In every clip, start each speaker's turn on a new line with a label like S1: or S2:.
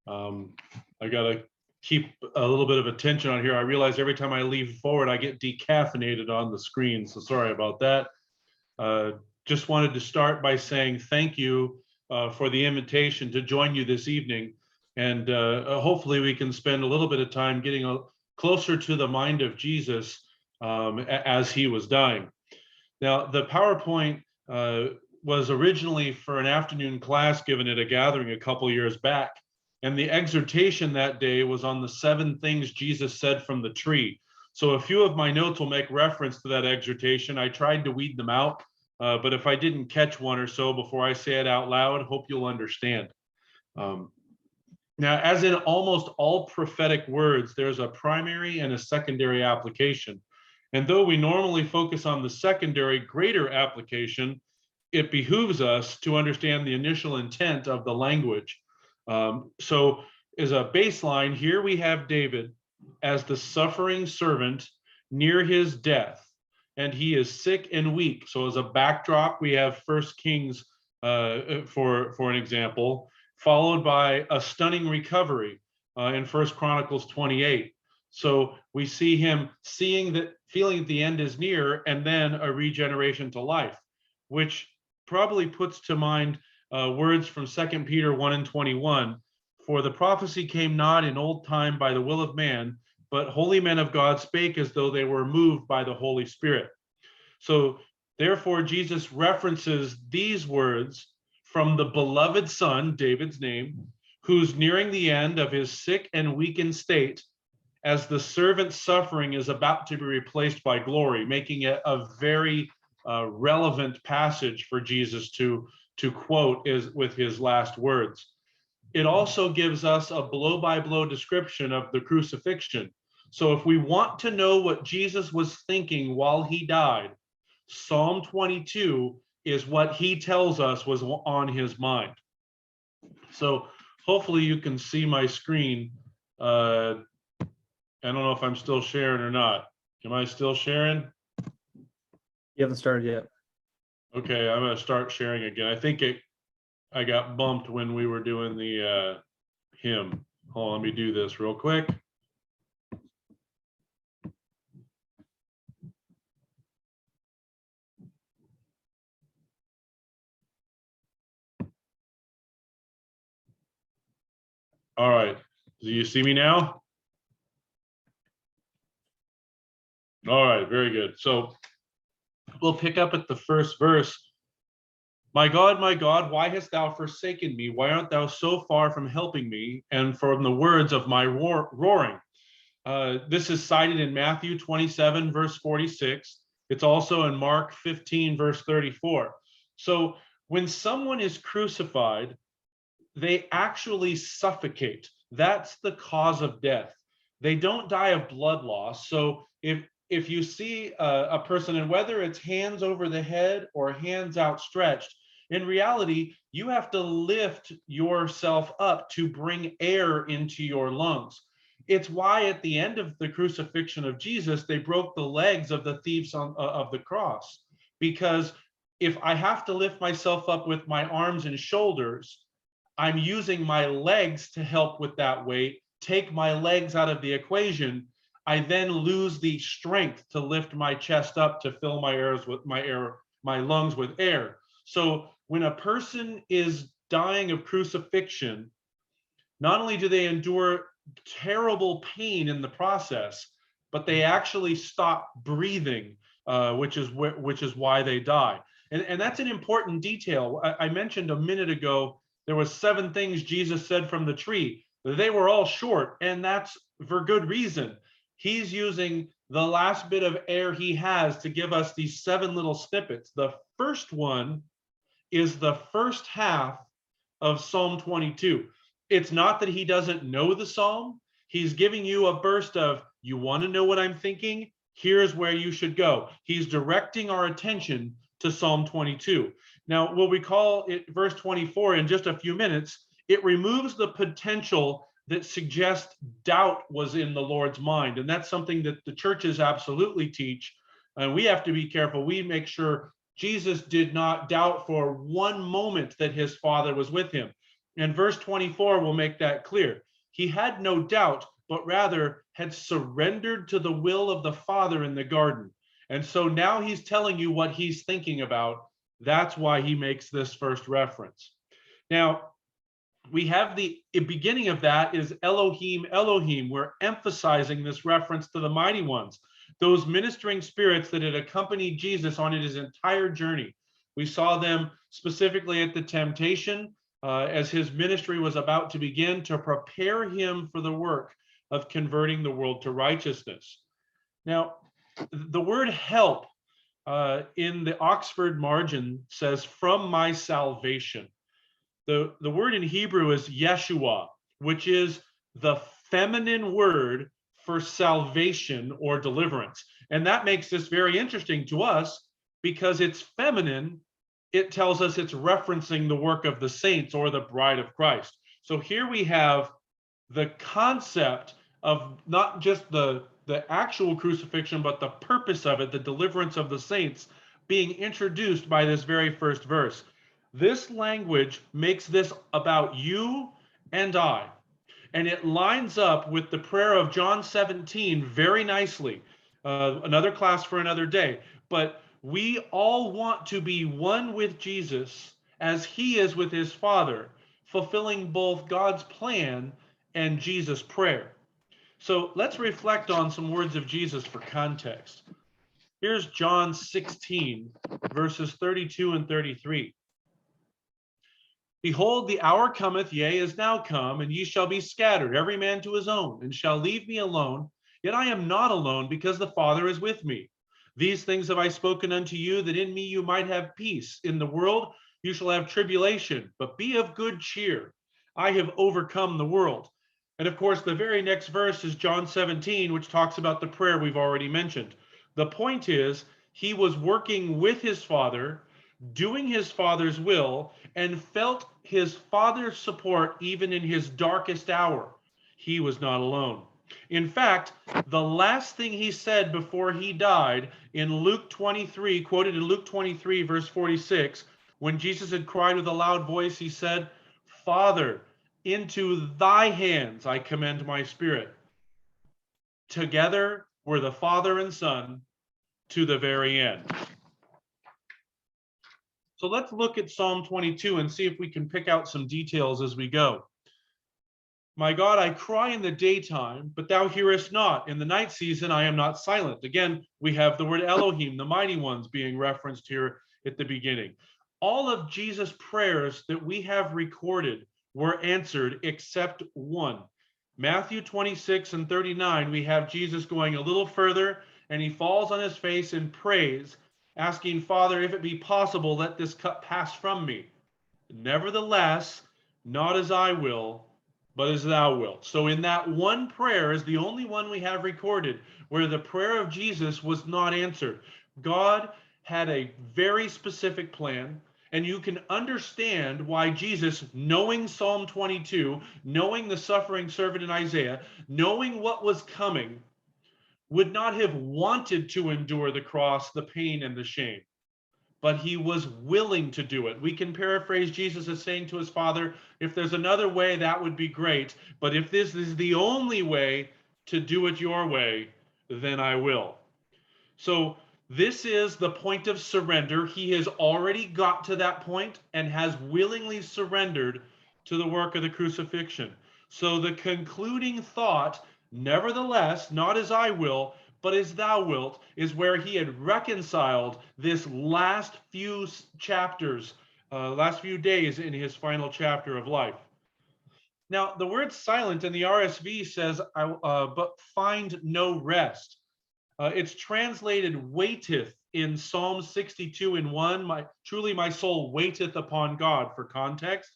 S1: I got to keep a little bit of attention on here. I realize every time I leave forward, I get decaffeinated on the screen. So sorry about that. Just wanted to start by saying thank you for the invitation to join you this evening. And hopefully we can spend a little bit of time getting closer to the mind of Jesus as he was dying. Now, the PowerPoint was originally for an afternoon class given at a gathering a couple years back. And the exhortation that day was on the 7 things Jesus said from the tree. So a few of my notes will make reference to that exhortation. I tried to weed them out, but if I didn't catch one or so before I say it out loud, hope you'll understand. Now, as in almost all prophetic words, there's a primary and a secondary application. And though we normally focus on the secondary greater application, it behooves us to understand the initial intent of the language. So as a baseline, here we have David as the suffering servant near his death, and he is sick and weak. So as a backdrop, we have 1 Kings for an example, followed by a stunning recovery in 1 Chronicles 28. So we see him feeling that the end is near, and then a regeneration to life, which probably puts to mind words from 2 Peter 1:21. For the prophecy came not in old time by the will of man, but holy men of God spake as though they were moved by the Holy Spirit. So therefore, Jesus references these words from the beloved Son, David's name, who's nearing the end of his sick and weakened state, as the servant's suffering is about to be replaced by glory, making it a very relevant passage for Jesus to quote with his last words. It also gives us a blow-by-blow description of the crucifixion. So if we want to know what Jesus was thinking while he died, Psalm 22 is what he tells us was on his mind. So hopefully you can see my screen. I don't know if I'm still sharing or not. Am I still sharing?
S2: You haven't started yet.
S1: Okay, I'm going to start sharing again. I think I got bumped when we were doing the hymn. Hold on, let me do this real quick. All right, do you see me now? All right, very good. So we'll pick up at the first verse. My God, why hast thou forsaken me? Why art thou so far from helping me and from the words of my roaring? This is cited in Matthew 27, verse 46. It's also in Mark 15, verse 34. So when someone is crucified, they actually suffocate. That's the cause of death. They don't die of blood loss. So if you see a person, and whether it's hands over the head or hands outstretched, in reality, you have to lift yourself up to bring air into your lungs. It's why at the end of the crucifixion of Jesus, they broke the legs of the thieves of the cross. Because if I have to lift myself up with my arms and shoulders, I'm using my legs to help with that weight. Take my legs out of the equation, I then lose the strength to lift my chest up to fill my lungs with air. So when a person is dying of crucifixion, not only do they endure terrible pain in the process, but they actually stop breathing, which is why they die. And that's an important detail. I mentioned a minute ago, there was 7 things Jesus said from the tree. They were all short, and that's for good reason. He's using the last bit of air he has to give us these 7 little snippets. The first one is the first half of Psalm 22. It's not that he doesn't know the Psalm. He's giving you a burst of, you want to know what I'm thinking? Here's where you should go. He's directing our attention to Psalm 22. Now, we'll recall it, verse 24 in just a few minutes. It removes the potential that suggests doubt was in the Lord's mind. And that's something that the churches absolutely teach. And we have to be careful. We make sure Jesus did not doubt for one moment that his Father was with him. And verse 24 will make that clear. He had no doubt, but rather had surrendered to the will of the Father in the garden. And so now he's telling you what he's thinking about. That's why he makes this first reference. Now, we have the beginning of that is Elohim, Elohim. We're emphasizing this reference to the mighty ones, those ministering spirits that had accompanied Jesus on his entire journey. We saw them specifically at the temptation as his ministry was about to begin to prepare him for the work of converting the world to righteousness. Now, the word help in the Oxford margin says, from my salvation. The word in Hebrew is Yeshua, which is the feminine word for salvation or deliverance. And that makes this very interesting to us because it's feminine. It tells us it's referencing the work of the saints or the bride of Christ. So here we have the concept of not just the actual crucifixion, but the purpose of it, the deliverance of the saints, being introduced by this very first verse. This language makes this about you and I, and it lines up with the prayer of John 17 very nicely. Another class for another day, but we all want to be one with Jesus as he is with his Father, fulfilling both God's plan and Jesus' prayer. So let's reflect on some words of Jesus for context. Here's John 16, verses 32 and 33. Behold, the hour cometh, yea, is now come, and ye shall be scattered, every man to his own, and shall leave me alone. Yet I am not alone, because the Father is with me. These things have I spoken unto you, that in me you might have peace. In the world you shall have tribulation, but be of good cheer. I have overcome the world. And of course, the very next verse is John 17, which talks about the prayer we've already mentioned. The point is, he was working with his Father, doing his Father's will, and felt his Father's support even in his darkest hour. He was not alone. In fact, the last thing he said before he died in Luke 23, quoted in Luke 23, verse 46, when Jesus had cried with a loud voice, he said, Father, into thy hands I commend my spirit. Together were the Father and Son to the very end. So let's look at Psalm 22 and see if we can pick out some details as we go. My God, I cry in the daytime, but thou hearest not. In the night season, I am not silent. Again, we have the word Elohim, the mighty ones, being referenced here at the beginning. All of Jesus' prayers that we have recorded were answered except one. Matthew 26 and 39, we have Jesus going a little further, and he falls on his face and prays, asking, Father, if it be possible, let this cup pass from me. Nevertheless, not as I will, but as thou wilt. So in that one prayer is the only one we have recorded where the prayer of Jesus was not answered. God had a very specific plan, and you can understand why Jesus, knowing Psalm 22, knowing the suffering servant in Isaiah, knowing what was coming, would not have wanted to endure the cross, the pain, and the shame. But he was willing to do it. We can paraphrase Jesus as saying to his Father, if there's another way, that would be great. But if this is the only way to do it your way, then I will. So this is the point of surrender. He has already got to that point and has willingly surrendered to the work of the crucifixion. So the concluding thought, nevertheless, not as I will, but as thou wilt, is where he had reconciled this last few chapters, last few days in his final chapter of life. Now, the word silent in the RSV says, but find no rest. It's translated waiteth in Psalm 62 in 1. Truly my soul waiteth upon God for context.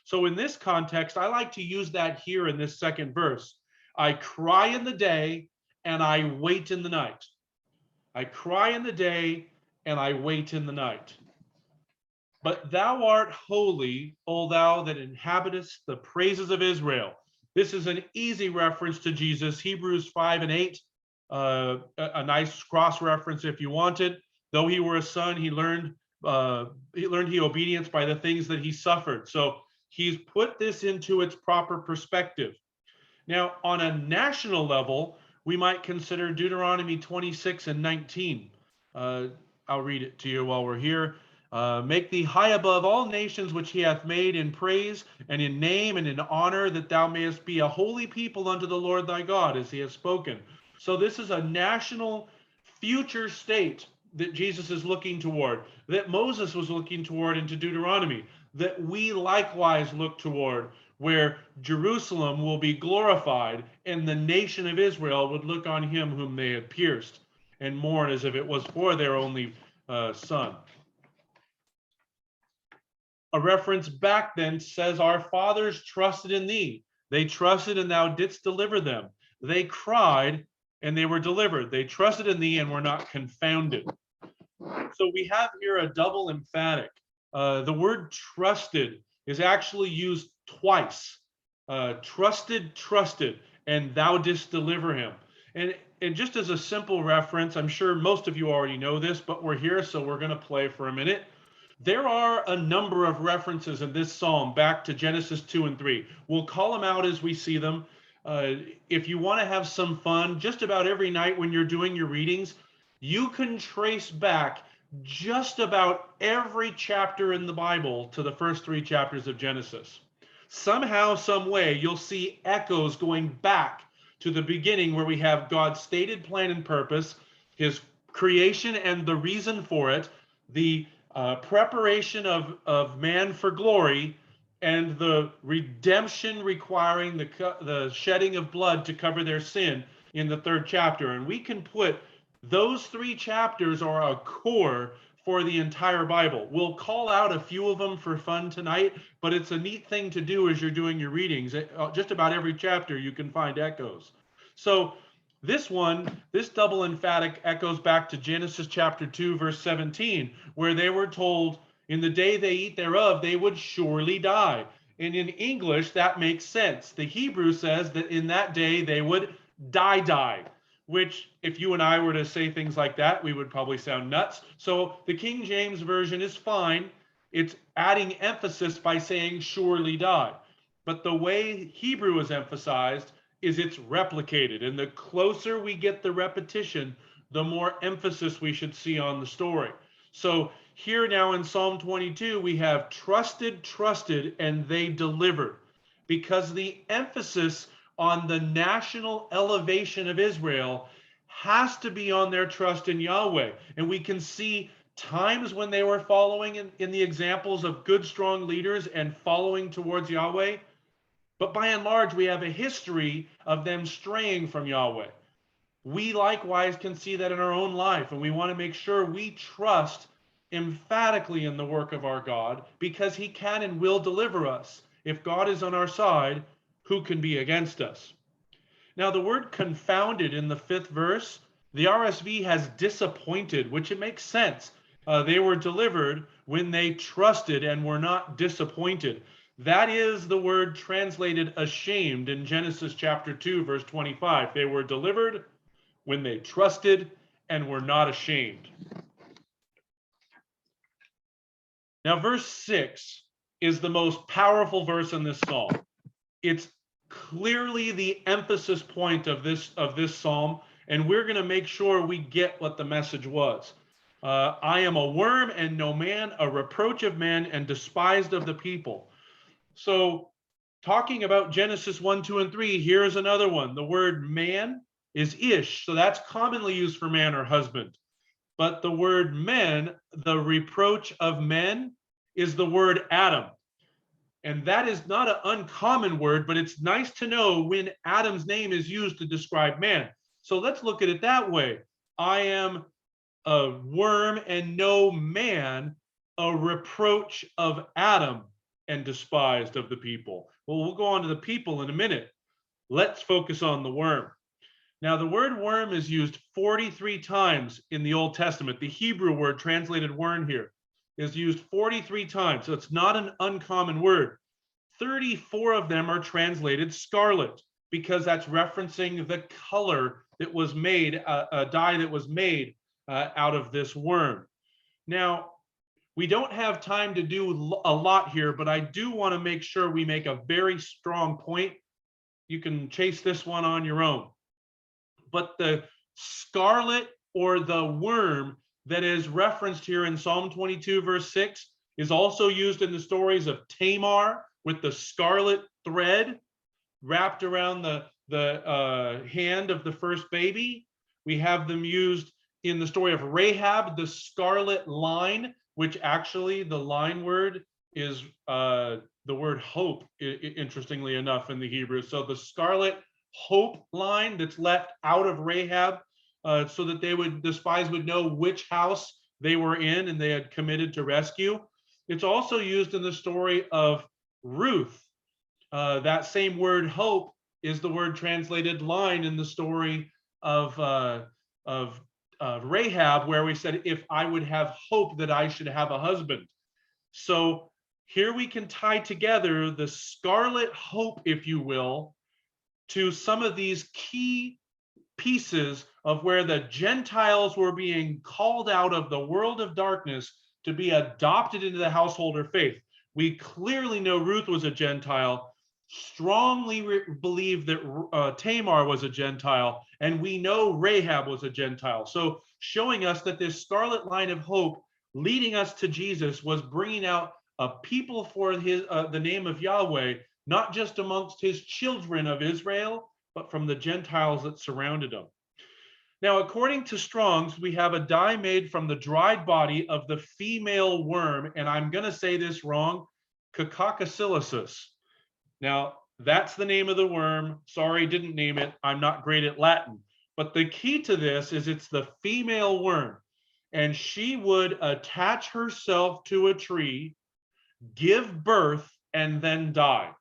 S1: So in this context, I like to use that here in this second verse. I cry in the day and I wait in the night. I cry in the day and I wait in the night. But thou art holy, O thou that inhabitest the praises of Israel. This is an easy reference to Jesus, Hebrews 5 and 8. A nice cross reference if you wanted. Though he were a son, he learned obedience by the things that he suffered. So He's put this into its proper perspective. Now, on a national level, we might consider Deuteronomy 26 and 19. I'll read it to you while we're here. Make thee high above all nations which he hath made in praise and in name and in honor, that thou mayest be a holy people unto the Lord thy God, as he has spoken. So this is a national future state that Jesus is looking toward, that Moses was looking toward into Deuteronomy, that we likewise look toward, where Jerusalem will be glorified and the nation of Israel would look on him whom they had pierced and mourn as if it was for their only son. A reference back then says, our fathers trusted in thee. They trusted and thou didst deliver them. They cried and they were delivered. They trusted in thee and were not confounded. So we have here a double emphatic. The word trusted is actually used twice. Trusted, and thou didst deliver him. And just as a simple reference, I'm sure most of you already know this, but we're here, so we're going to play for a minute. There are a number of references in this psalm back to Genesis 2 and 3. We'll call them out as we see them. If you want to have some fun, just about every night when you're doing your readings, you can trace back just about every chapter in the Bible to the first 3 chapters of Genesis. Somehow, some way, you'll see echoes going back to the beginning where we have God's stated plan and purpose, his creation and the reason for it, the preparation of man for glory, and the redemption requiring the shedding of blood to cover their sin in the 3rd chapter. And we can put those 3 chapters are a core for the entire Bible. We'll call out a few of them for fun tonight, but it's a neat thing to do as you're doing your readings. Just about every chapter you can find echoes. So this double emphatic echoes back to Genesis chapter 2, verse 17, where they were told, in the day they eat thereof, they would surely die. And in English, that makes sense. The Hebrew says that in that day they would die, which if you and I were to say things like that, we would probably sound nuts. So the King James Version is fine. It's adding emphasis by saying surely die. But the way Hebrew is emphasized is it's replicated. And the closer we get the repetition, the more emphasis we should see on the story. So here now in Psalm 22, we have trusted, and they delivered. Because the emphasis on the national elevation of Israel has to be on their trust in Yahweh. And we can see times when they were following in the examples of good, strong leaders and following towards Yahweh. But by and large, we have a history of them straying from Yahweh. We likewise can see that in our own life, and we want to make sure we trust emphatically in the work of our God, because he can and will deliver us. If God is on our side, who can be against us? Now, the word confounded in the 5th verse, the RSV has disappointed, which it makes sense. They were delivered when they trusted and were not disappointed. That is the word translated ashamed in Genesis chapter 2, verse 25. They were delivered when they trusted and were not ashamed. Now, verse 6 is the most powerful verse in this psalm. It's clearly the emphasis point of this psalm, and we're going to make sure we get what the message was. I am a worm and no man, a reproach of men and despised of the people. So talking about Genesis 1, 2, and 3, here's another one. The word man is ish, so that's commonly used for man or husband. But the word men, the reproach of men, is the word Adam. And that is not an uncommon word, but it's nice to know when Adam's name is used to describe man. So let's look at it that way. I am a worm and no man, a reproach of Adam and despised of the people. Well, we'll go on to the people in a minute. Let's focus on the worm. Now, the word worm is used 43 times in the Old Testament. The Hebrew word translated worm here is used 43 times. So it's not an uncommon word. 34 of them are translated scarlet, because that's referencing the color that was made, a dye that was made out of this worm. Now, We don't have time to do a lot here, but I do want to make sure we make a very strong point. You can chase this one on your own. But the scarlet or the worm that is referenced here in Psalm 22, verse 6, is also used in the stories of Tamar with the scarlet thread wrapped around the hand of the first baby. We have them used in the story of Rahab, the scarlet line, which actually the line word is the word hope, interestingly enough, in the Hebrew. So the scarlet hope line that's left out of Rahab, so that the spies would know which house they were in and they had committed to rescue. It's also used in the story of Ruth. That same word hope is the word translated line in the story of Rahab, where we said, if I would have hope that I should have a husband. So here we can tie together the scarlet hope, if you will, to some of these key pieces of where the Gentiles were being called out of the world of darkness to be adopted into the household of faith. We clearly know Ruth was a Gentile, strongly believe that Tamar was a Gentile, and we know Rahab was a Gentile. So showing us that this scarlet line of hope leading us to Jesus was bringing out a people for the name of Yahweh, not just amongst his children of Israel, but from the Gentiles that surrounded him. Now, according to Strong's, we have a dye made from the dried body of the female worm, and I'm going to say this wrong, Coccocylisus. Now, that's the name of the worm. Sorry, didn't name it. I'm not great at Latin. But the key to this is it's the female worm, and she would attach herself to a tree, give birth, and then die.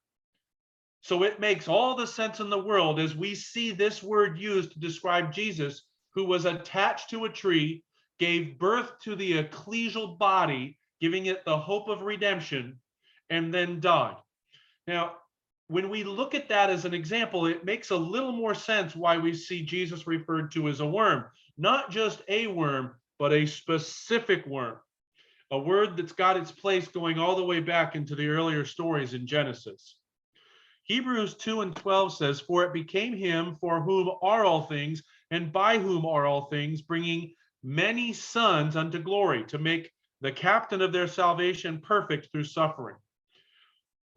S1: So it makes all the sense in the world as we see this word used to describe Jesus, who was attached to a tree, gave birth to the ecclesial body, giving it the hope of redemption, and then died. Now, when we look at that as an example, it makes a little more sense why we see Jesus referred to as a worm, not just a worm, but a specific worm, a word that's got its place going all the way back into the earlier stories in Genesis. Hebrews 2:12 says, for it became him for whom are all things, and by whom are all things, bringing many sons unto glory, to make the captain of their salvation perfect through suffering.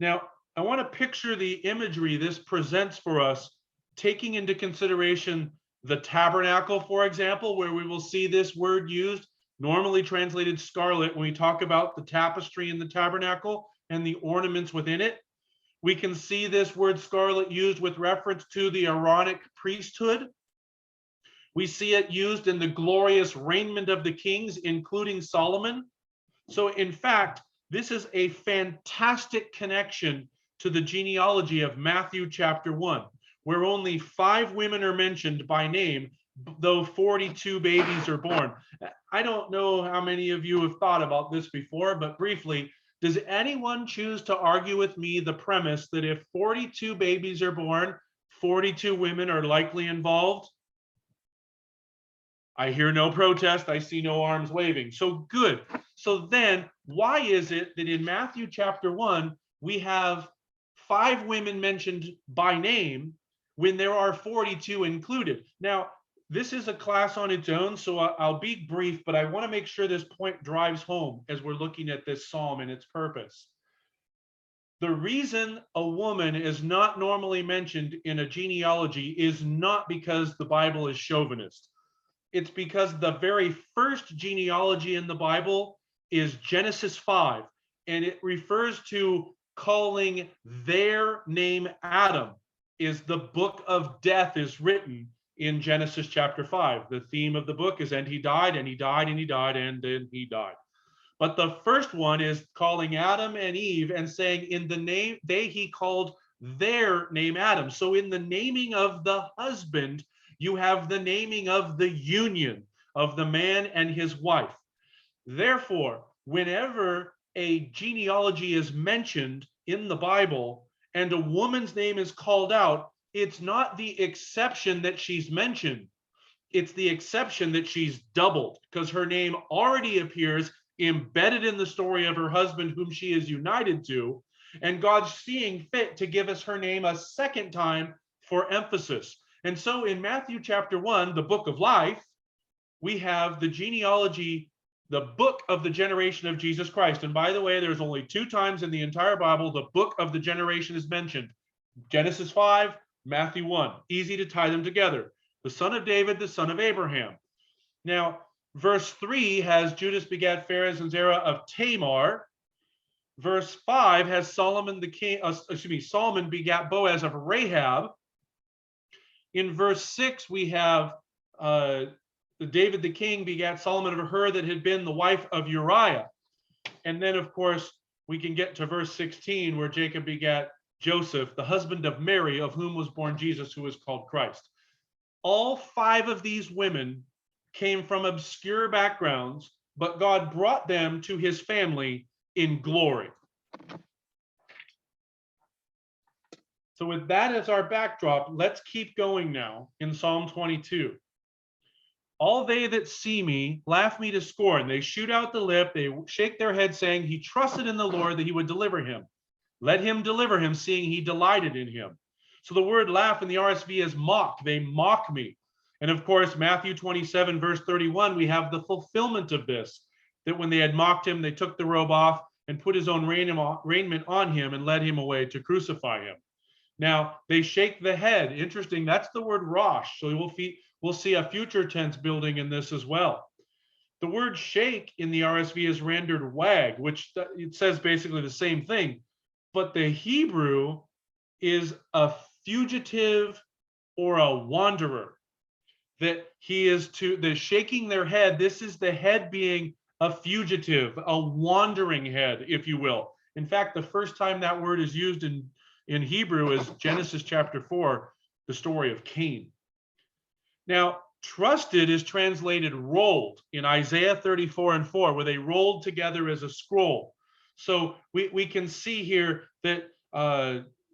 S1: Now, I want to picture the imagery this presents for us, taking into consideration the tabernacle, for example, where we will see this word used, normally translated scarlet, when we talk about the tapestry in the tabernacle and the ornaments within it. We can see this word scarlet used with reference to the Aaronic priesthood. We see it used in the glorious raiment of the kings, including Solomon. So in fact, this is a fantastic connection to the genealogy of Matthew chapter 1, where only 5 women are mentioned by name, though 42 babies are born. I don't know how many of you have thought about this before, but briefly, does anyone choose to argue with me the premise that if 42 babies are born, 42 women are likely involved? I hear no protest. I see no arms waving. So good. So then why is it that in Matthew chapter 1, we have 5 women mentioned by name when there are 42 included? Now, this is a class on its own, so I'll be brief, but I want to make sure this point drives home as we're looking at this psalm and its purpose. The reason a woman is not normally mentioned in a genealogy is not because the Bible is chauvinist. It's because the very first genealogy in the Bible is Genesis 5, and it refers to calling their name Adam. Is the book of death is written in Genesis chapter 5. The theme of the book is, and he died, and he died, and he died, and then he died. But the first one is calling Adam and Eve and saying, in the name, he called their name Adam. So in the naming of the husband, you have the naming of the union of the man and his wife. Therefore, whenever a genealogy is mentioned in the Bible and a woman's name is called out, it's not the exception that she's mentioned. It's the exception that she's doubled, because her name already appears embedded in the story of her husband, whom she is united to, and God's seeing fit to give us her name a second time for emphasis. And so in Matthew chapter 1, the book of life, we have the genealogy, the book of the generation of Jesus Christ. And by the way, there's only 2 times in the entire Bible the book of the generation is mentioned. Genesis 5, Matthew 1. Easy to tie them together. The son of David, the son of Abraham. Now, verse 3 has Judas begat Pharez and Zerah of Tamar. Verse 5 has Solomon begat Boaz of Rahab. In verse 6, we have David the king begat Solomon of her that had been the wife of Uriah. And then, of course, we can get to verse 16, where Jacob begat Joseph, the husband of Mary, of whom was born Jesus, who is called Christ. All 5 of these women came from obscure backgrounds, but God brought them to his family in glory. So with that as our backdrop, let's keep going now in Psalm 22. All they that see me laugh me to scorn. They shoot out the lip, they shake their head, saying, he trusted in the Lord that he would deliver him. Let him deliver him, seeing he delighted in him. So the word laugh in the RSV is mock. They mock me. And of course, Matthew 27, verse 31, we have the fulfillment of this, that when they had mocked him, they took the robe off and put his own raiment on him and led him away to crucify him. Now, they shake the head. Interesting, that's the word rosh. So we'll see a future tense building in this as well. The word shake in the RSV is rendered wag, which it says basically the same thing. But the Hebrew is a fugitive or a wanderer. That he is the shaking their head. This is the head being a fugitive, a wandering head, if you will. In fact, the first time that word is used in Hebrew is Genesis chapter 4, the story of Cain. Now, trusted is translated rolled in Isaiah 34:4, where they rolled together as a scroll. So we can see here that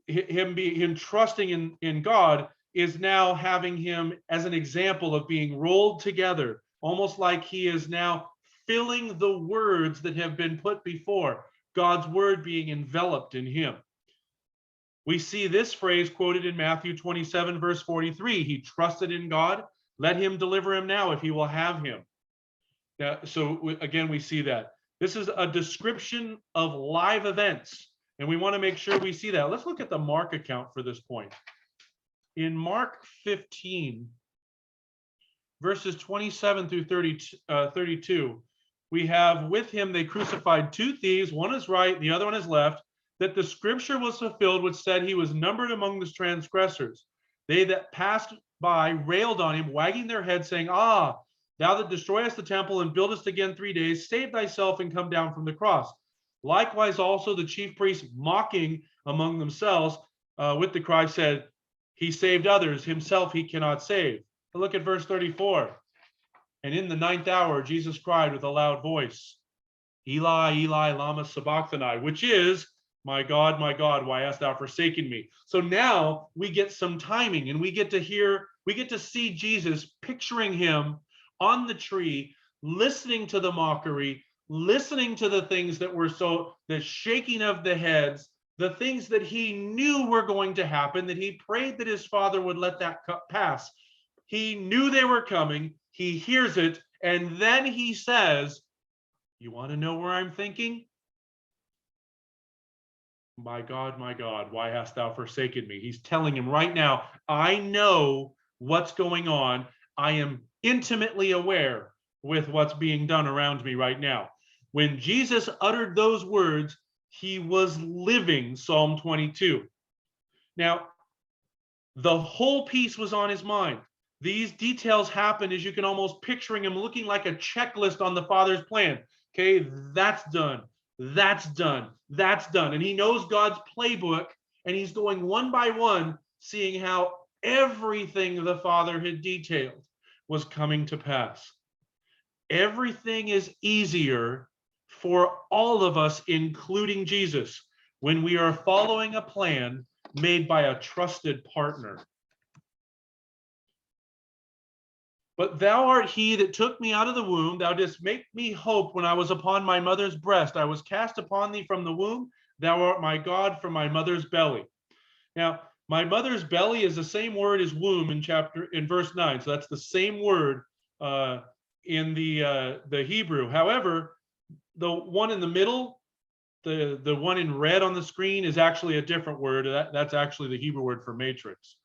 S1: him trusting in God is now having him as an example of being rolled together, almost like he is now filling the words that have been put before, God's word being enveloped in him. We see this phrase quoted in Matthew 27, verse 43. He trusted in God. Let him deliver him now if he will have him. Now, so again, we see that. This is a description of live events, and we want to make sure we see that. Let's look at the Mark account for this point. In Mark 15, verses 27 through 32, we have, with him they crucified 2 thieves, one is right, the other one is left, that the scripture was fulfilled, which said he was numbered among the transgressors. They that passed by railed on him, wagging their heads, saying, ah, thou that destroyest the temple and buildest again 3 days, save thyself and come down from the cross. Likewise also the chief priests, mocking among themselves with the cry, said, he saved others, himself he cannot save. But look at verse 34. And in the 9th hour, Jesus cried with a loud voice, Eli, Eli, lama sabachthani, which is, my God, why hast thou forsaken me? So now we get some timing, and we get to see Jesus, picturing him on the tree, listening to the mockery, listening to the things that were the shaking of the heads, the things that he knew were going to happen, that he prayed that his Father would let that pass. He knew they were coming. He hears it. And then he says, you want to know where I'm thinking? My God, why hast thou forsaken me? He's telling him right now, I know what's going on. I am intimately aware with what's being done around me right now. When Jesus uttered those words, he was living Psalm 22. Now, the whole piece was on his mind. These details happened as you can almost picturing him looking like a checklist on the Father's plan. Okay, that's done. That's done. That's done. And he knows God's playbook, and he's going one by one, seeing how everything the Father had detailed was coming to pass. Everything is easier for all of us, including Jesus, when we are following a plan made by a trusted partner. But thou art he that took me out of the womb. Thou didst make me hope when I was upon my mother's breast. I was cast upon thee from the womb. Thou art my God from my mother's belly. Now, my mother's belly is the same word as womb in verse 9. So that's the same word in the Hebrew. However, the one in the middle, the one in red on the screen, is actually a different word. That's actually the Hebrew word for matrix.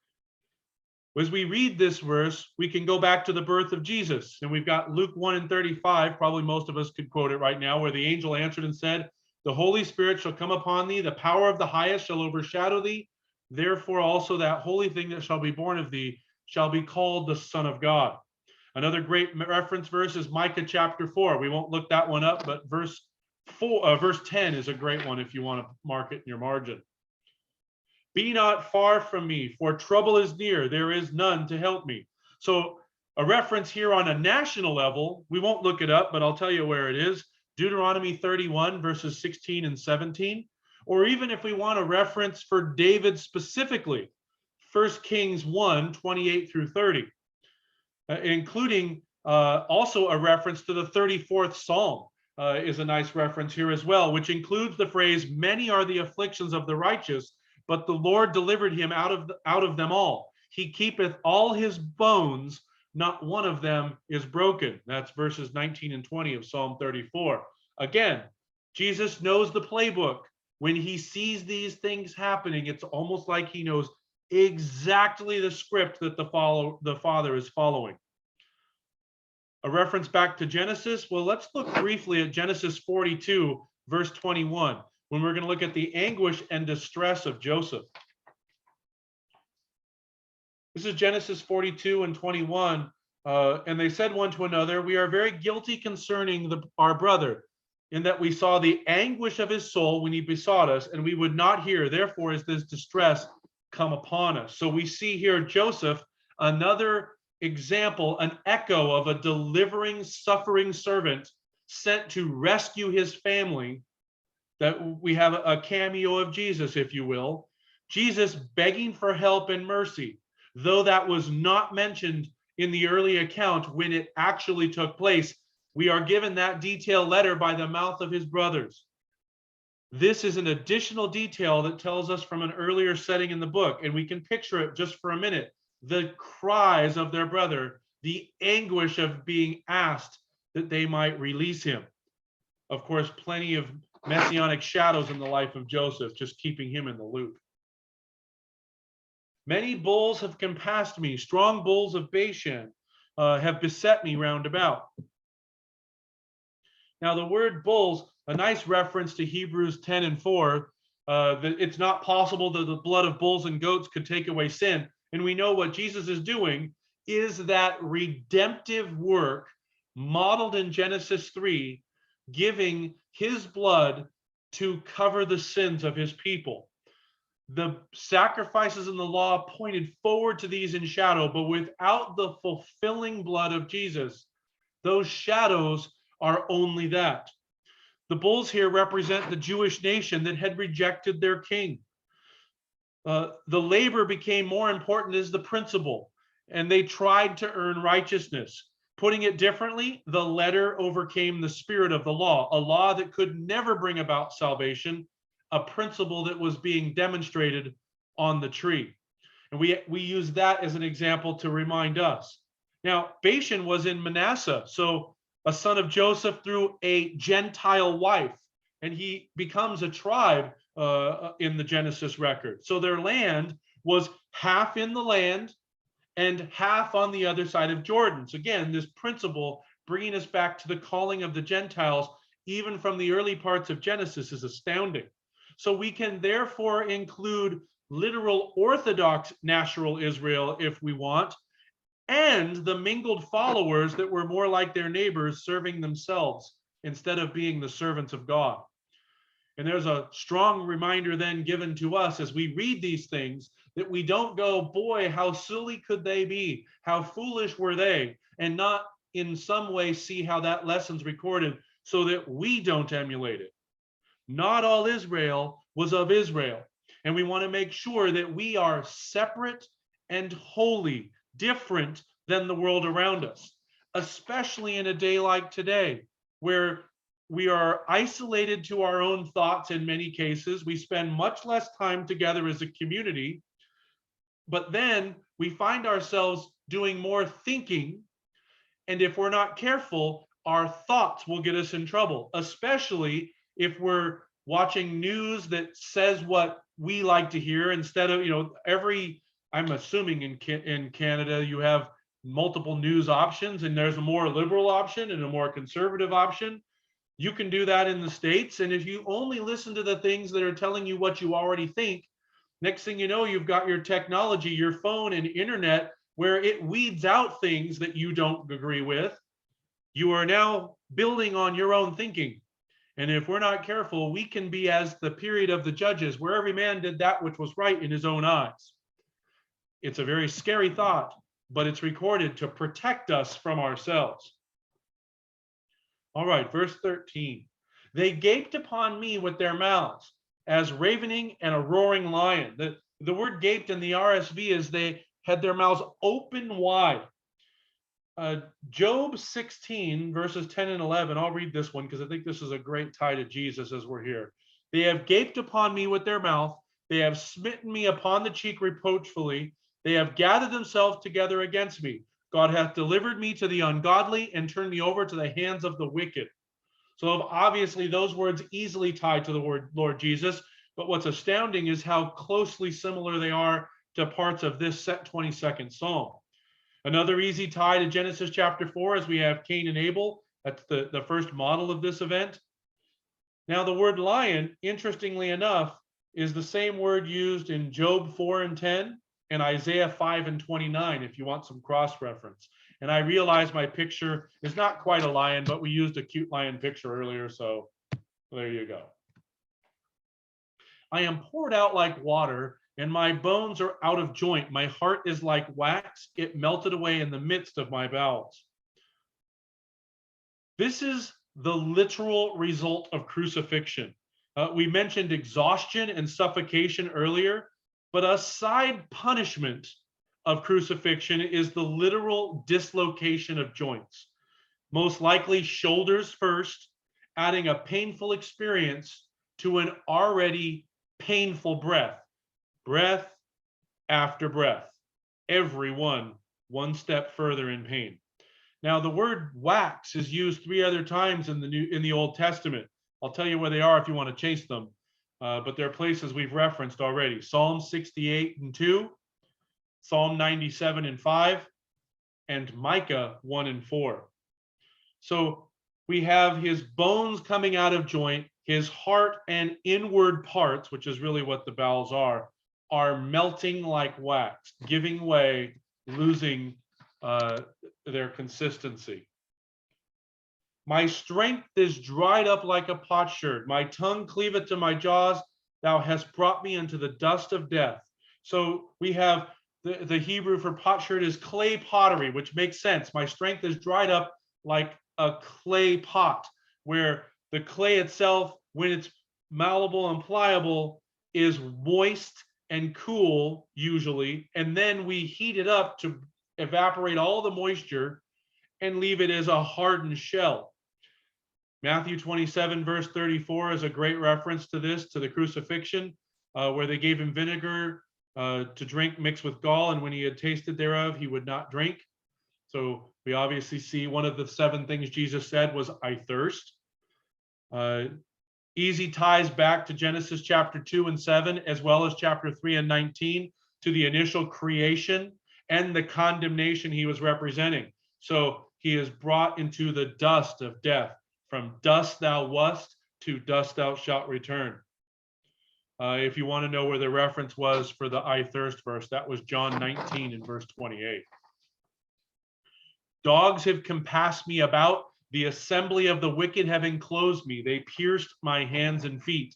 S1: As we read this verse, we can go back to the birth of Jesus. And we've got Luke 1:35. Probably most of us could quote it right now, where the angel answered and said, the Holy Spirit shall come upon thee, the power of the highest shall overshadow thee. Therefore also that holy thing that shall be born of thee shall be called the Son of God. Another great reference verse is Micah chapter 4. We won't look that one up, but verse 10 is a great one if you want to mark it in your margin. Be not far from me, for trouble is near. There is none to help me. So a reference here on a national level, we won't look it up, but I'll tell you where it is. Deuteronomy 31, verses 16 and 17. Or even if we want a reference for David specifically, 1 Kings 1, 28 through 30, including also a reference to the 34th Psalm is a nice reference here as well, which includes the phrase, many are the afflictions of the righteous, but the Lord delivered him out of them all. He keepeth all his bones, not one of them is broken. That's verses 19 and 20 of Psalm 34. Again, Jesus knows the playbook. When he sees these things happening, it's almost like he knows exactly the script that the Father is following. A reference back to Genesis. Well, let's look briefly at Genesis 42, verse 21. When we're going to look at the anguish and distress of Joseph. This is Genesis 42 and 21. And they said one to another, we are very guilty concerning our brother, in that we saw the anguish of his soul when he besought us, and we would not hear. Therefore is this distress come upon us. So we see here Joseph, another example, an echo of a delivering, suffering servant sent to rescue his family. That we have a cameo of Jesus, if you will. Jesus begging for help and mercy, though that was not mentioned in the early account when it actually took place. We are given that detailed letter by the mouth of his brothers. This is an additional detail that tells us from an earlier setting in the book, and we can picture it just for a minute. The cries of their brother, the anguish of being asked that they might release him. Of course, plenty of messianic shadows in the life of Joseph, just keeping him in the loop. Many bulls have compassed me, strong bulls of Bashan have beset me round about. Now, the word bulls, a nice reference to Hebrews 10 and 4, that it's not possible that the blood of bulls and goats could take away sin. And we know what Jesus is doing is that redemptive work modeled in Genesis 3, giving his blood to cover the sins of his people. The sacrifices in the law pointed forward to these in shadow, but without the fulfilling blood of Jesus, those shadows are only that. The bulls here represent the Jewish nation that had rejected their king. The labor became more important as the principle, and they tried to earn righteousness. Putting it differently, the letter overcame the spirit of the law, a law that could never bring about salvation, a principle that was being demonstrated on the tree. And we use that as an example to remind us. Now, Bashan was in Manasseh, so a son of Joseph through a Gentile wife, and he becomes a tribe in the Genesis record. So their land was half in the land and half on the other side of Jordan. So again, this principle bringing us back to the calling of the Gentiles, even from the early parts of Genesis, is astounding. So we can therefore include literal Orthodox natural Israel if we want, and the mingled followers that were more like their neighbors, serving themselves instead of being the servants of God. And there's a strong reminder then given to us as we read these things that we don't go, boy, how silly could they be? How foolish were they? And not in some way see how that lesson's recorded so that we don't emulate it. Not all Israel was of Israel. And we want to make sure that we are separate and holy, different than the world around us, especially in a day like today, where we are isolated to our own thoughts in many cases. We spend much less time together as a community, but then we find ourselves doing more thinking. And if we're not careful, our thoughts will get us in trouble, especially if we're watching news that says what we like to hear instead of, I'm assuming in Canada, you have multiple news options, and there's a more liberal option and a more conservative option. You can do that in the States. And if you only listen to the things that are telling you what you already think, next thing you know, you've got your technology, your phone and internet, where it weeds out things that you don't agree with. You are now building on your own thinking. And if we're not careful, we can be as the period of the judges, where every man did that which was right in his own eyes. It's a very scary thought, but it's recorded to protect us from ourselves. All right, verse 13. They gaped upon me with their mouths as ravening and a roaring lion. The word gaped in the RSV is they had their mouths open wide. Job 16, verses 10 and 11. I'll read this one because I think this is a great tie to Jesus as we're here. They have gaped upon me with their mouth. They have smitten me upon the cheek reproachfully. They have gathered themselves together against me. God hath delivered me to the ungodly and turned me over to the hands of the wicked. So obviously those words easily tie to the word Lord Jesus, but what's astounding is how closely similar they are to parts of this 22nd Psalm. Another easy tie to Genesis chapter 4 is we have Cain and Abel. That's the first model of this event. Now the word lion, interestingly enough, is the same word used in Job 4 and 10 and Isaiah 5 and 29, if you want some cross-reference. And I realize my picture is not quite a lion, but we used a cute lion picture earlier, so there you go. I am poured out like water, and my bones are out of joint. My heart is like wax. It melted away in the midst of my bowels. This is the literal result of crucifixion. We mentioned exhaustion and suffocation earlier, but a side punishment of crucifixion is the literal dislocation of joints. Most likely shoulders first, adding a painful experience to an already painful breath. Breath after breath, every one step further in pain. Now the word wax is used 3 other times in the Old Testament. I'll tell you where they are if you want to chase them, but they're places we've referenced already. Psalm 68 and 2, Psalm 97 and 5, and Micah 1 and 4. So we have his bones coming out of joint, his heart and inward parts, which is really what the bowels are melting like wax, giving way, losing their consistency. My strength is dried up like a potsherd. My tongue cleaveth to my jaws. Thou hast brought me into the dust of death. So we have the Hebrew for potsherd is clay pottery, which makes sense. My strength is dried up like a clay pot, where the clay itself, when it's malleable and pliable, is moist and cool usually, and then we heat it up to evaporate all the moisture and leave it as a hardened shell. Matthew 27 verse 34 is a great reference to this, to the crucifixion, where they gave him vinegar to drink mixed with gall, and when he had tasted thereof, he would not drink. So we obviously see one of the 7 things Jesus said was, I thirst. Easy ties back to Genesis chapter 2 and 7, as well as chapter 3 and 19, to the initial creation and the condemnation he was representing. So he is brought into the dust of death. From dust thou wast, to dust thou shalt return. If you want to know where the reference was for the I thirst verse, that was John 19 and verse 28. Dogs have compassed me about. The assembly of the wicked have enclosed me. They pierced my hands and feet.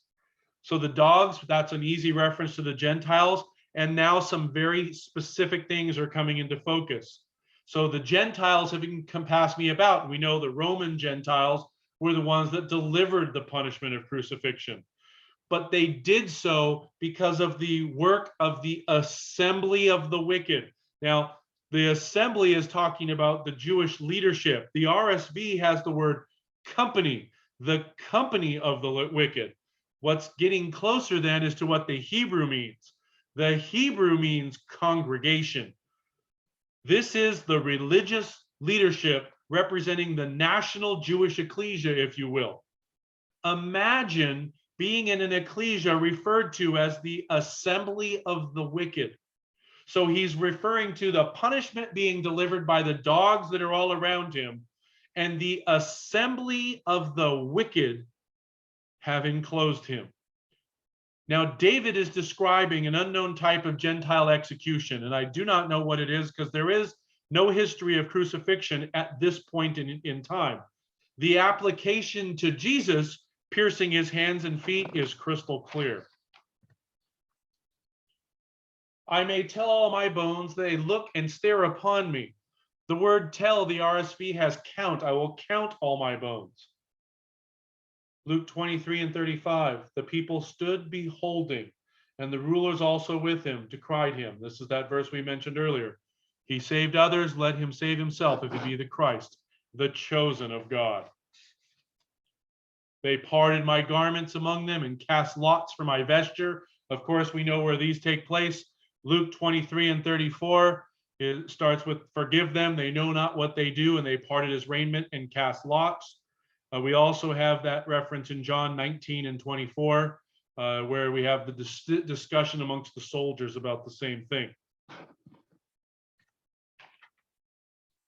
S1: So the dogs, that's an easy reference to the Gentiles. And now some very specific things are coming into focus. So the Gentiles have encompassed me about. We know the Roman Gentiles were the ones that delivered the punishment of crucifixion. But they did so because of the work of the assembly of the wicked. Now, The assembly is talking about the Jewish leadership. The RSV has the word company, the company of the wicked. What's getting closer then is to what the Hebrew means. The Hebrew means congregation. This is the religious leadership representing the national Jewish ecclesia, if you will. Imagine being in an ecclesia referred to as the assembly of the wicked. So he's referring to the punishment being delivered by the dogs that are all around him, and the assembly of the wicked have enclosed him. Now, David is describing an unknown type of Gentile execution, and I do not know what it is because there is no history of crucifixion at this point in time. The application to Jesus piercing his hands and feet is crystal clear. I may tell all my bones, they look and stare upon me. The word tell, the RSV has count. I will count all my bones. Luke 23:35, the people stood beholding, and the rulers also with him decried him. This is that verse we mentioned earlier. He saved others, let him save himself if he be the Christ, the chosen of God. They parted my garments among them and cast lots for my vesture. Of course, we know where these take place. Luke 23:34, it starts with, forgive them, they know not what they do, and they parted his raiment and cast lots. We also have that reference in John 19:24, where we have the discussion amongst the soldiers about the same thing.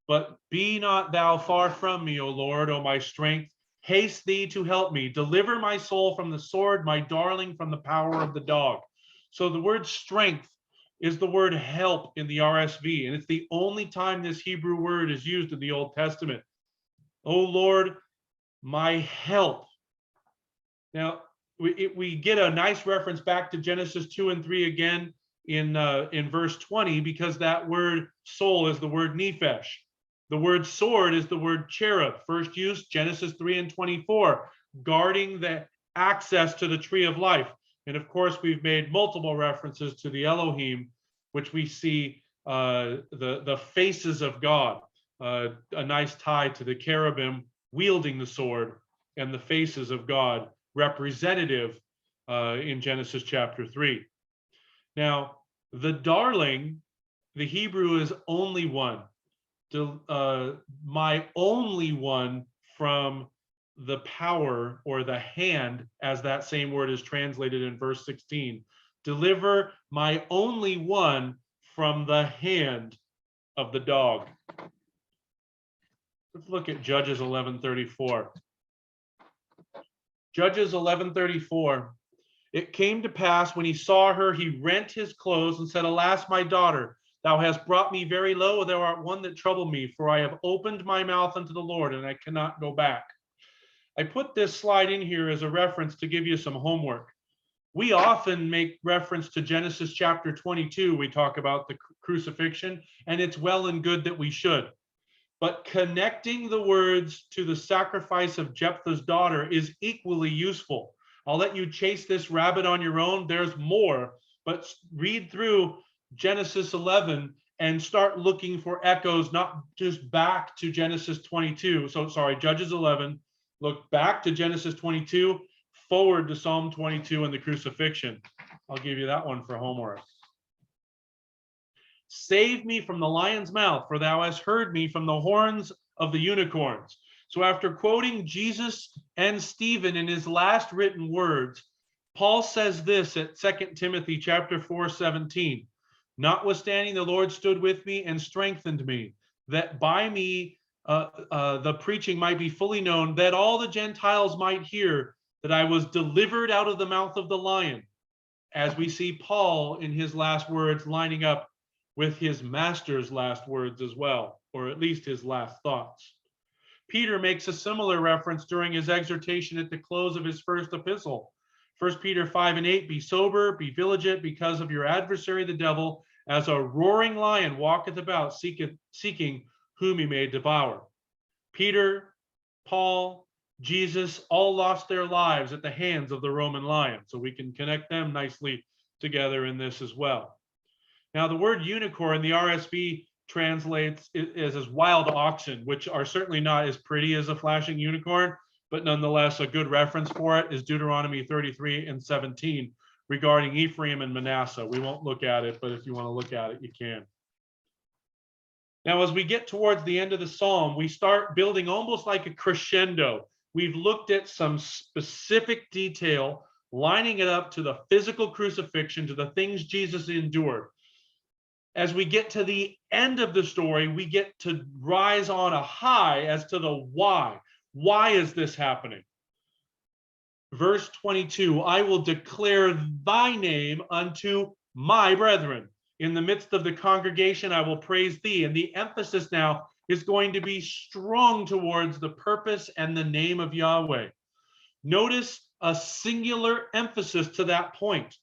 S1: But be not thou far from me, O Lord, O my strength. Haste thee to help me. Deliver my soul from the sword, my darling from the power of the dog. So the word strength is the word help in the RSV, and it's the only time this Hebrew word is used in the Old Testament. O Lord, my help. Now, we get a nice reference back to Genesis 2 and 3 again in verse 20, because that word soul is the word nephesh. The word sword is the word cherub. First use, Genesis 3 and 24, guarding the access to the tree of life. And of course, we've made multiple references to the Elohim, which we see the faces of God, a nice tie to the cherubim wielding the sword, and the faces of God representative in Genesis chapter 3. Now, the darling, the Hebrew is only one. My only one from the power or the hand, as that same word is translated in verse 16. Deliver my only one from the hand of the dog. Let's look at Judges 11:34. Judges 11:34. It came to pass when he saw her, he rent his clothes and said, Alas, my daughter, thou hast brought me very low. Thou art one that troubled me, for I have opened my mouth unto the Lord, and I cannot go back. I put this slide in here as a reference to give you some homework. We often make reference to Genesis chapter 22. We talk about the crucifixion, and it's well and good that we should. But connecting the words to the sacrifice of Jephthah's daughter is equally useful. I'll let you chase this rabbit on your own. There's more, but read through Genesis 11 and start looking for echoes, not just back to Genesis 22. So sorry, Judges 11, look back to Genesis 22, forward to Psalm 22 and the crucifixion. I'll give you that one for homework. Save me from the lion's mouth, for thou hast heard me from the horns of the unicorns. So after quoting Jesus and Stephen in his last written words, Paul says this at 2 Timothy chapter 4:17. Notwithstanding, the Lord stood with me and strengthened me, that by me the preaching might be fully known, that all the Gentiles might hear that I was delivered out of the mouth of the lion. As we see Paul in his last words lining up with his master's last words as well, or at least his last thoughts. Peter makes a similar reference during his exhortation at the close of his first epistle. 1 Peter 5:8, be sober, be vigilant, because of your adversary the devil, as a roaring lion walketh about, seeking whom he may devour. Peter, Paul, Jesus all lost their lives at the hands of the Roman lion, so we can connect them nicely together in this as well. Now, the word unicorn, the RSV translates as wild oxen, which are certainly not as pretty as a flashing unicorn, but nonetheless a good reference for it is Deuteronomy 33 and 17 regarding Ephraim and Manasseh. We won't look at it, but if you want to look at it, you can. Now, as we get towards the end of the psalm, we start building almost like a crescendo. We've looked at some specific detail, lining it up to the physical crucifixion, to the things Jesus endured. As we get to the end of the story, we get to rise on a high as to the why. Why is this happening? Verse 22, I will declare thy name unto my brethren. In the midst of the congregation, I will praise thee. And the emphasis now is going to be strong towards the purpose and the name of Yahweh. Notice a singular emphasis to that point.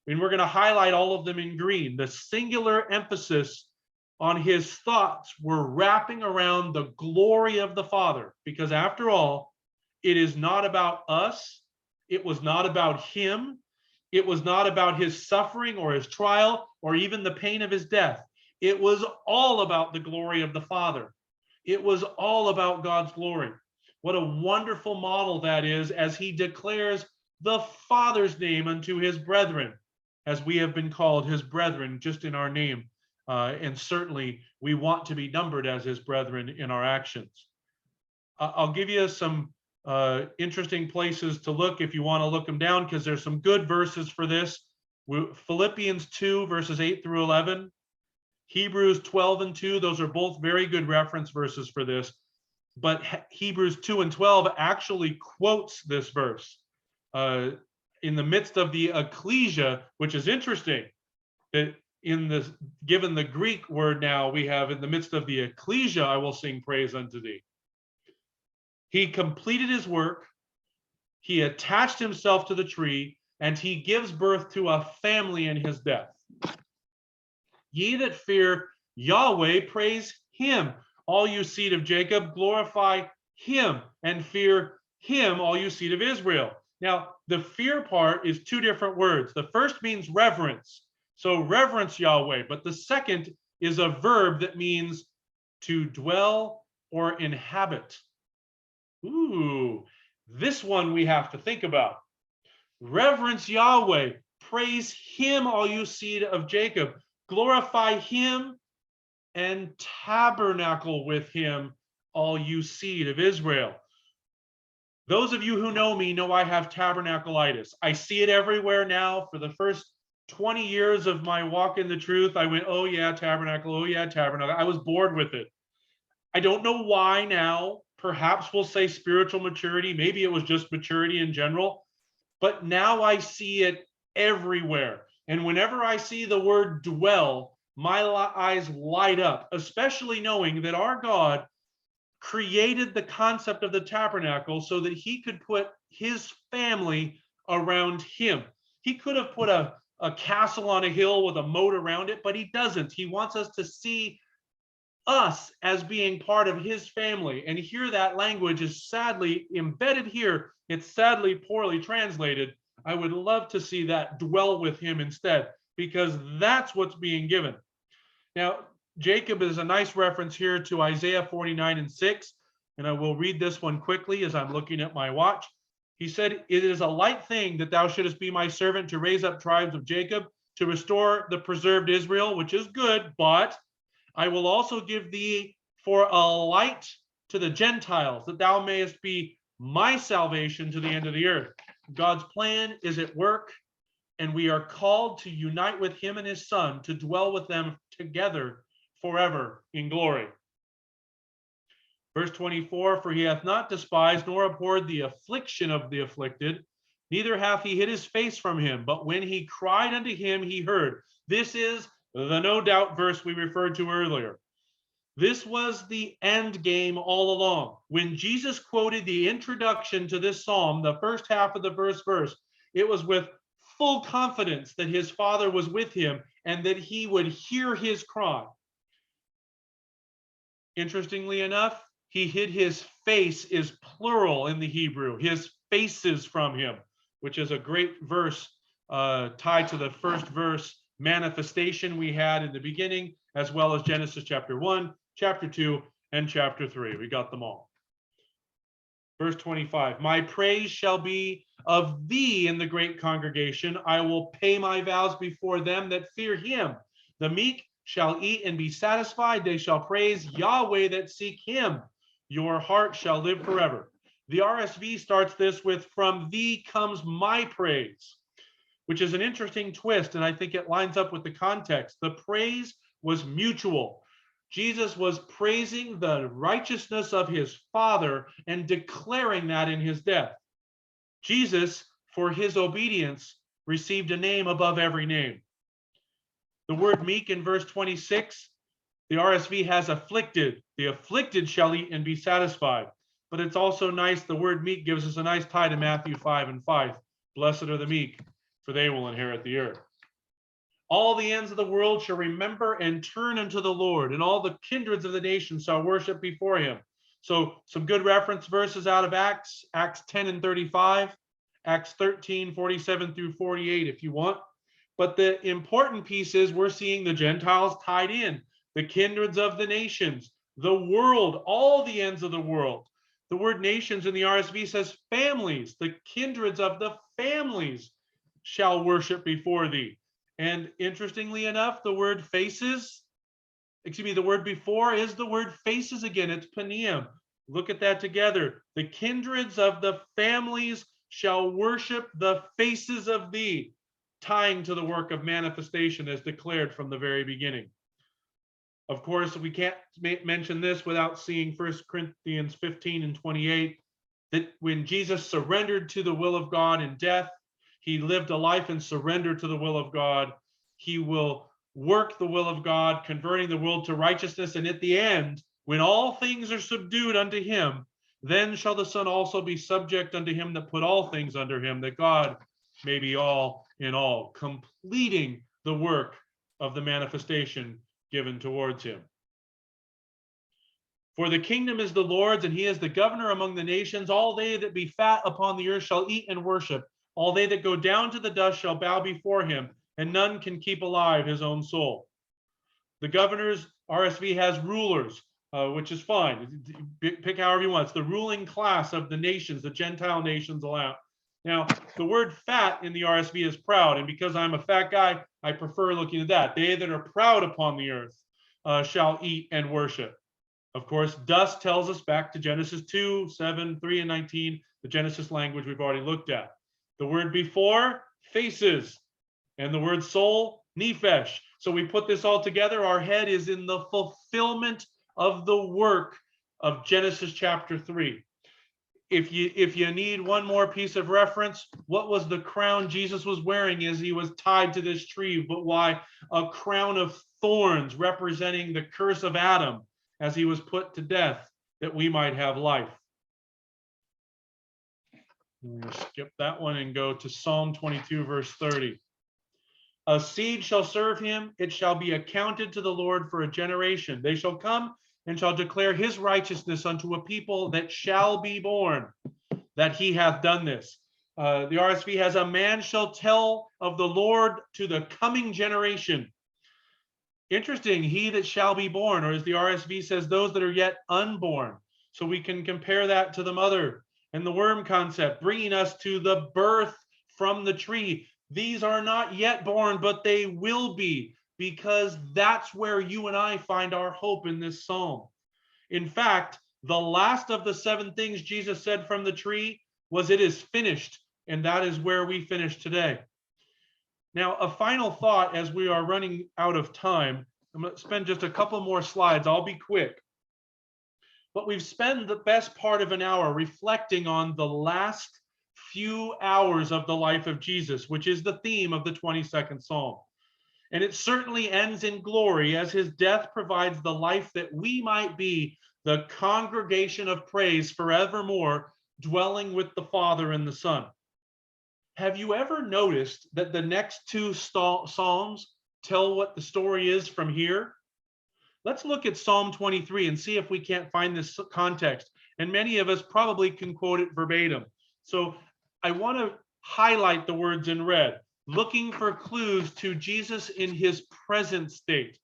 S1: And we're going to highlight all of them in green. The singular emphasis on his thoughts were wrapping around the glory of the Father. Because after all, it is not about us. It was not about him. It was not about his suffering or his trial or even the pain of his death. It was all about the glory of the Father. It was all about God's glory. What a wonderful model that is as he declares the Father's name unto his brethren, as we have been called his brethren just in our name. And certainly we want to be numbered as his brethren in our actions. I'll give you some interesting places to look if you want to look them down, because there's some good verses for this. Philippians 2 verses 8 through 11, Hebrews 12 and 2, those are both very good reference verses for this. But Hebrews 2 and 12 actually quotes this verse in the midst of the ecclesia, which is interesting. That given the Greek word now, we have in the midst of the ecclesia, I will sing praise unto thee. He completed his work, he attached himself to the tree, and he gives birth to a family in his death. Ye that fear Yahweh, praise him. All you seed of Jacob, glorify him, and fear him, all you seed of Israel. Now, the fear part is two different words. The first means reverence. So reverence Yahweh, but the second is a verb that means to dwell or inhabit. Ooh, this one we have to think about. Reverence Yahweh, praise him, all you seed of Jacob, glorify him and tabernacle with him, all you seed of Israel. Those of you who know me know I have tabernacleitis. I see it everywhere now. For the first 20 years of my walk in the truth, I went, oh yeah, tabernacle, oh yeah, tabernacle. I was bored with it. I don't know why now. Perhaps we'll say spiritual maturity. Maybe it was just maturity in general. But now I see it everywhere. And whenever I see the word dwell, my eyes light up, especially knowing that our God created the concept of the tabernacle so that he could put his family around him. He could have put a castle on a hill with a moat around it, but he doesn't. He wants us to see us as being part of his family. And here that language is sadly embedded here. It's sadly poorly translated. I would love to see that dwell with him instead, because that's what's being given. Now, Jacob is a nice reference here to Isaiah 49 and 6. And I will read this one quickly as I'm looking at my watch. He said, it is a light thing that thou shouldest be my servant to raise up tribes of Jacob, to restore the preserved Israel, which is good, but I will also give thee for a light to the Gentiles, that thou mayest be my salvation to the end of the earth. God's plan is at work, and we are called to unite with him and his son, to dwell with them together forever in glory. Verse 24, for he hath not despised nor abhorred the affliction of the afflicted, neither hath he hid his face from him, but when he cried unto him, he heard. This is the no doubt verse we referred to earlier. This was the end game all along. When Jesus quoted the introduction to this psalm, the first half of the first verse, it was with full confidence that his Father was with him and that he would hear his cry. Interestingly enough, he hid his face is plural in the Hebrew, his faces from him, which is a great verse tied to the first verse manifestation we had in the beginning, as well as Genesis chapter 1, chapter 2, and chapter 3. We got them all. Verse 25, my praise shall be of thee in the great congregation. I will pay my vows before them that fear him. The meek shall eat and be satisfied. They shall praise Yahweh that seek him. Your heart shall live forever. The RSV starts this with, from thee comes my praise, which is an interesting twist, and I think it lines up with the context. The praise was mutual. Jesus was praising the righteousness of his Father and declaring that in his death. Jesus, for his obedience, received a name above every name. The word meek in verse 26, the RSV has afflicted. The afflicted shall eat and be satisfied. But it's also nice, the word meek gives us a nice tie to Matthew 5:5. Blessed are the meek, for they will inherit the earth. All the ends of the world shall remember and turn unto the Lord, and all the kindreds of the nations shall worship before him. So some good reference verses out of Acts, Acts 10 and 35, Acts 13, 47 through 48 if you want. But the important piece is we're seeing the Gentiles tied in, the kindreds of the nations, the world, all the ends of the world. The word nations in the RSV says families, the kindreds of the families shall worship before thee. And interestingly enough, the word faces, the word before is the word faces again. It's paneum. Look at that together. The kindreds of the families shall worship the faces of thee, tying to the work of manifestation as declared from the very beginning. Of course, we can't mention this without seeing 1 Corinthians 15 and 28, that when Jesus surrendered to the will of God in death, he lived a life in surrender to the will of God. He will work the will of God, converting the world to righteousness. And at the end, when all things are subdued unto him, then shall the Son also be subject unto him that put all things under him, that God may be all in all, completing the work of the manifestation given towards him. For the kingdom is the Lord's, and he is the governor among the nations. All they that be fat upon the earth shall eat and worship. All they that go down to the dust shall bow before him, and none can keep alive his own soul. The governors, RSV has rulers, which is fine. Pick however you want. It's the ruling class of the nations, the Gentile nations allowed. Now, the word fat in the RSV is proud, and because I'm a fat guy, I prefer looking at that. They that are proud upon the earth shall eat and worship. Of course, dust tells us back to Genesis 2, 7, 3, and 19, the Genesis language we've already looked at. The word before, faces, and the word soul, nephesh. So we put this all together. Our head is in the fulfillment of the work of Genesis chapter 3. If you need one more piece of reference, what was the crown Jesus was wearing as he was tied to this tree? But why? A crown of thorns representing the curse of Adam as he was put to death, that we might have life. I'm going to skip that one and go to Psalm 22, verse 30. A seed shall serve him, it shall be accounted to the Lord for a generation. They shall come and shall declare his righteousness unto a people that shall be born, that he hath done this. The RSV has, a man shall tell of the Lord to the coming generation. Interesting, he that shall be born, or as the RSV says, those that are yet unborn. So we can compare that to the mother and the worm concept, bringing us to the birth from the tree. These are not yet born, but they will be, because that's where you and I find our hope in this psalm. In fact, the last of the 7 things Jesus said from the tree was, it is finished, and that is where we finish today. Now, a final thought as we are running out of time. I'm going to spend just a couple more slides. I'll be quick. But we've spent the best part of an hour reflecting on the last few hours of the life of Jesus, which is the theme of the 22nd Psalm. And it certainly ends in glory, as his death provides the life that we might be the congregation of praise forevermore, dwelling with the Father and the Son. Have you ever noticed that the next 2 Psalms tell what the story is from here? Let's look at Psalm 23 and see if we can't find this context. And many of us probably can quote it verbatim. So I want to highlight the words in red. looking for clues to Jesus in his present state.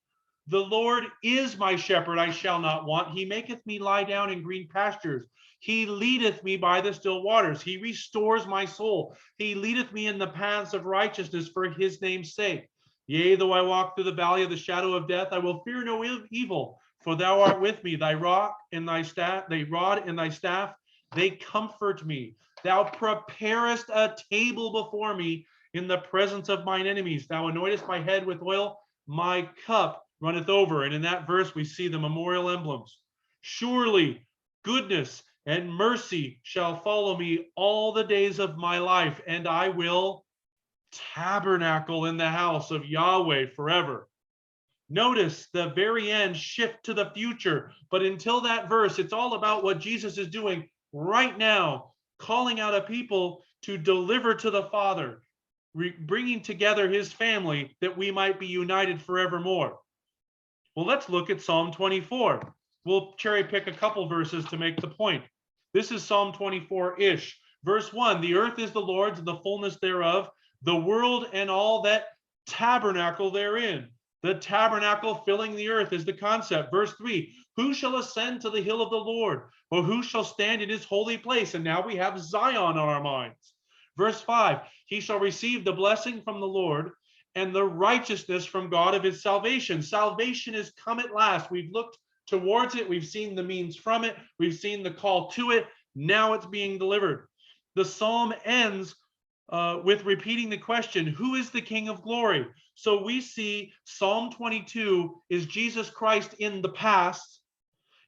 S1: The Lord is my shepherd, I shall not want. He maketh me lie down in green pastures. He leadeth me by the still waters. He restores my soul. He leadeth me in the paths of righteousness for his name's sake. Yea, though I walk through the valley of the shadow of death, I will fear no evil, for thou art with me. Thy rock and thy staff, thy rod and thy staff, they comfort me. Thou preparest a table before me in the presence of mine enemies. Thou anointest my head with oil, my cup runneth over. And in that verse, we see the memorial emblems. Surely goodness and mercy shall follow me all the days of my life, and I will tabernacle in the house of Yahweh forever. Notice the very end shift to the future, but until that verse, it's all about what Jesus is doing right now, calling out a people to deliver to the Father, bringing together his family that we might be united forevermore. Well, let's look at Psalm 24. We'll cherry pick a couple verses to make the point. This is Psalm 24-ish. Verse 1, the earth is the Lord's and the fullness thereof, the world and all that tabernacle therein. The tabernacle filling the earth is the concept. Verse 3, who shall ascend to the hill of the Lord, or who shall stand in his holy place? And now we have Zion on our minds. Verse 5, he shall receive the blessing from the Lord and the righteousness from God of his salvation. Salvation is come at last. We've looked towards it. We've seen the means from it. We've seen the call to it. Now it's being delivered. The psalm ends with repeating the question, who is the King of glory? So we see Psalm 22 is Jesus Christ in the past.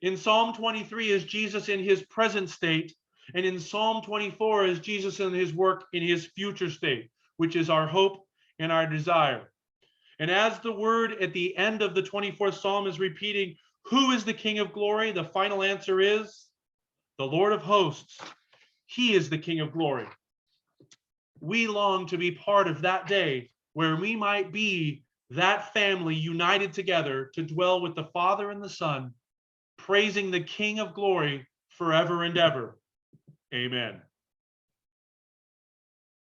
S1: In Psalm 23 is Jesus in his present state. And in Psalm 24 is Jesus in his work in his future state, which is our hope and our desire. And as the word at the end of the 24th Psalm is repeating, who is the King of glory? The final answer is the Lord of hosts. He is the King of glory. We long to be part of that day where we might be that family united together to dwell with the Father and the Son, praising the King of glory forever and ever. Amen.